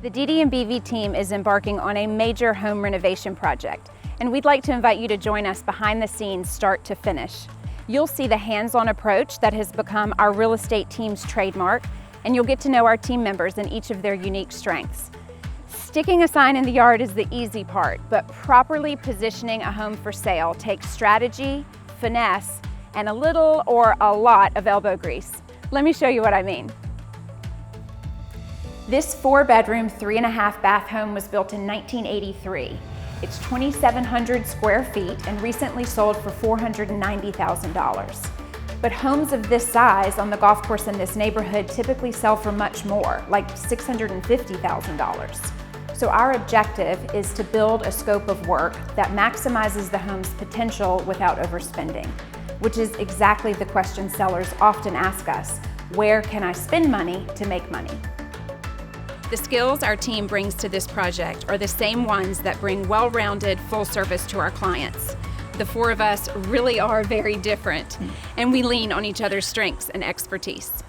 The Dede&BV team is embarking on a major home renovation project, and we'd like to invite you to join us behind the scenes, start to finish. You'll see the hands-on approach that has become our real estate team's trademark, and you'll get to know our team members and each of their unique strengths. Sticking a sign in the yard is the easy part, but properly positioning a home for sale takes strategy, finesse, and a little or a lot of elbow grease. Let me show you what I mean. This 4-bedroom, 3.5 bath home was built in 1983. It's 2,700 square feet and recently sold for $490,000. But homes of this size on the golf course in this neighborhood typically sell for much more, like $650,000. So our objective is to build a scope of work that maximizes the home's potential without overspending, which is exactly the question sellers often ask us: where can I spend money to make money? The skills our team brings to this project are the same ones that bring well-rounded full service to our clients. The four of us really are very different, and we lean on each other's strengths and expertise.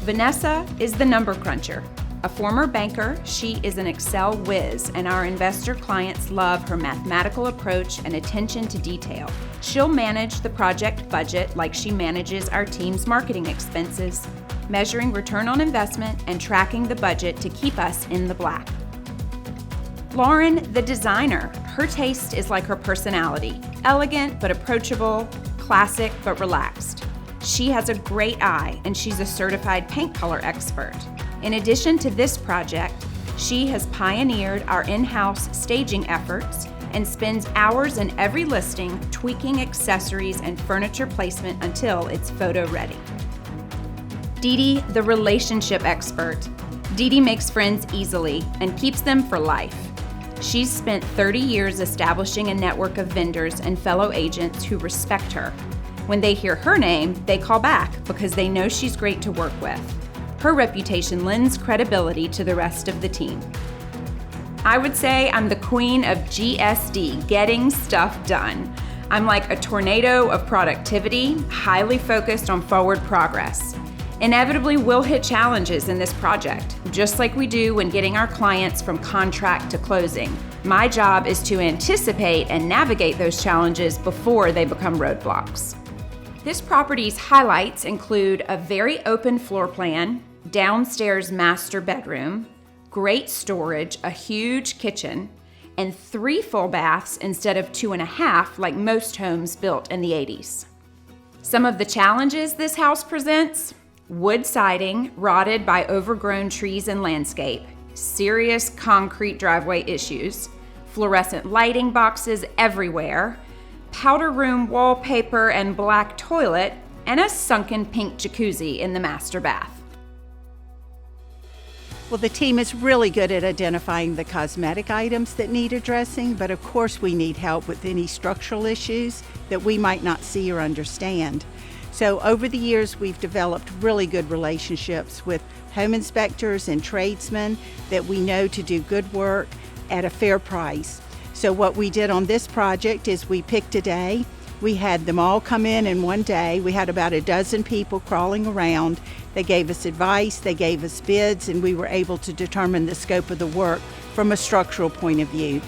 Vanessa is the number cruncher. A former banker, she is an Excel whiz, and our investor clients love her mathematical approach and attention to detail. She'll manage the project budget like she manages our team's marketing expenses, measuring return on investment and tracking the budget to keep us in the black. Lauren, the designer, her taste is like her personality, elegant but approachable, classic but relaxed. She has a great eye, and she's a certified paint color expert. In addition to this project, she has pioneered our in-house staging efforts and spends hours in every listing tweaking accessories and furniture placement until it's photo ready. Dede, the relationship expert. Dede makes friends easily and keeps them for life. She's spent 30 years establishing a network of vendors and fellow agents who respect her. When they hear her name, they call back because they know she's great to work with. Her reputation lends credibility to the rest of the team. I would say I'm the queen of GSD, getting stuff done. I'm like a tornado of productivity, highly focused on forward progress. Inevitably, we'll hit challenges in this project, just like we do when getting our clients from contract to closing. My job is to anticipate and navigate those challenges before they become roadblocks. This property's highlights include a very open floor plan, downstairs master bedroom, great storage, a huge kitchen, and 3 full baths instead of 2.5 like most homes built in the 80s. Some of the challenges this house presents: wood siding rotted by overgrown trees and landscape, serious concrete driveway issues, fluorescent lighting boxes everywhere, powder room wallpaper and black toilet, and a sunken pink jacuzzi in the master bath. Well, the team is really good at identifying the cosmetic items that need addressing, but of course we need help with any structural issues that we might not see or understand. So over the years, we've developed really good relationships with home inspectors and tradesmen that we know to do good work at a fair price. So what we did on this project is we picked a day. We had them all come in one day. We had about a dozen people crawling around. They gave us advice, they gave us bids, and we were able to determine the scope of the work from a structural point of view.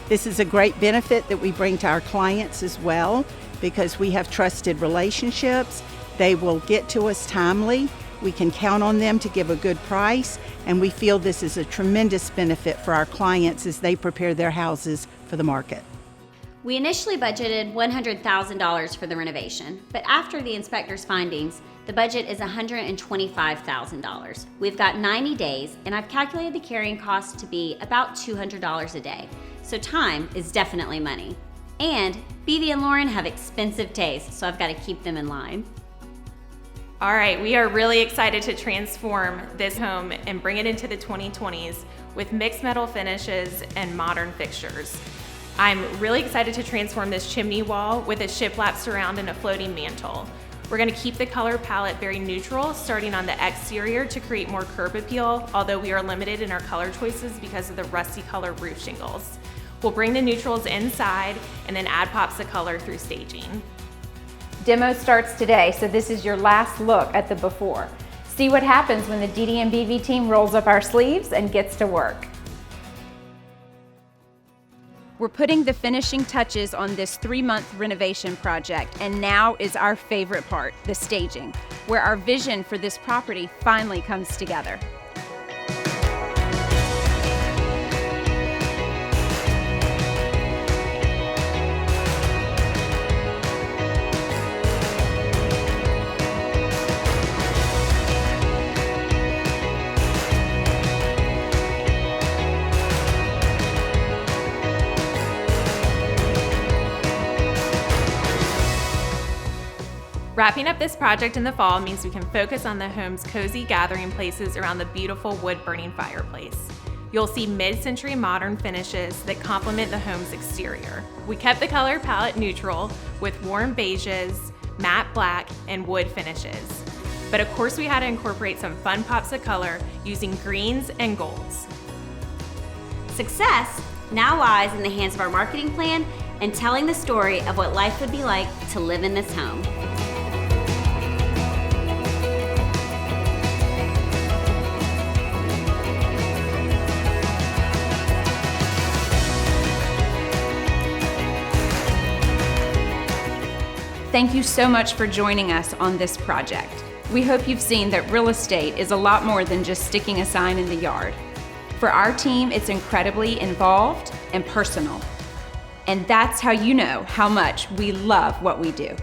This is a great benefit that we bring to our clients as well, because we have trusted relationships. They will get to us timely. We can count on them to give a good price, and we feel this is a tremendous benefit for our clients as they prepare their houses for the market. We initially budgeted $100,000 for the renovation, but after the inspector's findings, the budget is $125,000. We've got 90 days, and I've calculated the carrying cost to be about $200 a day. So time is definitely money. And BV and Lauren have expensive tastes, so I've got to keep them in line. All right, we are really excited to transform this home and bring it into the 2020s with mixed metal finishes and modern fixtures. I'm really excited to transform this chimney wall with a shiplap surround and a floating mantle. We're going to keep the color palette very neutral, starting on the exterior to create more curb appeal, although we are limited in our color choices because of the rusty color roof shingles. We'll bring the neutrals inside and then add pops of color through staging. Demo starts today, so this is your last look at the before. See what happens when the Dede&BV team rolls up our sleeves and gets to work. We're putting the finishing touches on this 3-month renovation project, and now is our favorite part, the staging, where our vision for this property finally comes together. Wrapping up this project in the fall means we can focus on the home's cozy gathering places around the beautiful wood-burning fireplace. You'll see mid-century modern finishes that complement the home's exterior. We kept the color palette neutral with warm beiges, matte black, and wood finishes. But of course we had to incorporate some fun pops of color using greens and golds. Success now lies in the hands of our marketing plan and telling the story of what life would be like to live in this home. Thank you so much for joining us on this project. We hope you've seen that real estate is a lot more than just sticking a sign in the yard. For our team, it's incredibly involved and personal. And that's how you know how much we love what we do.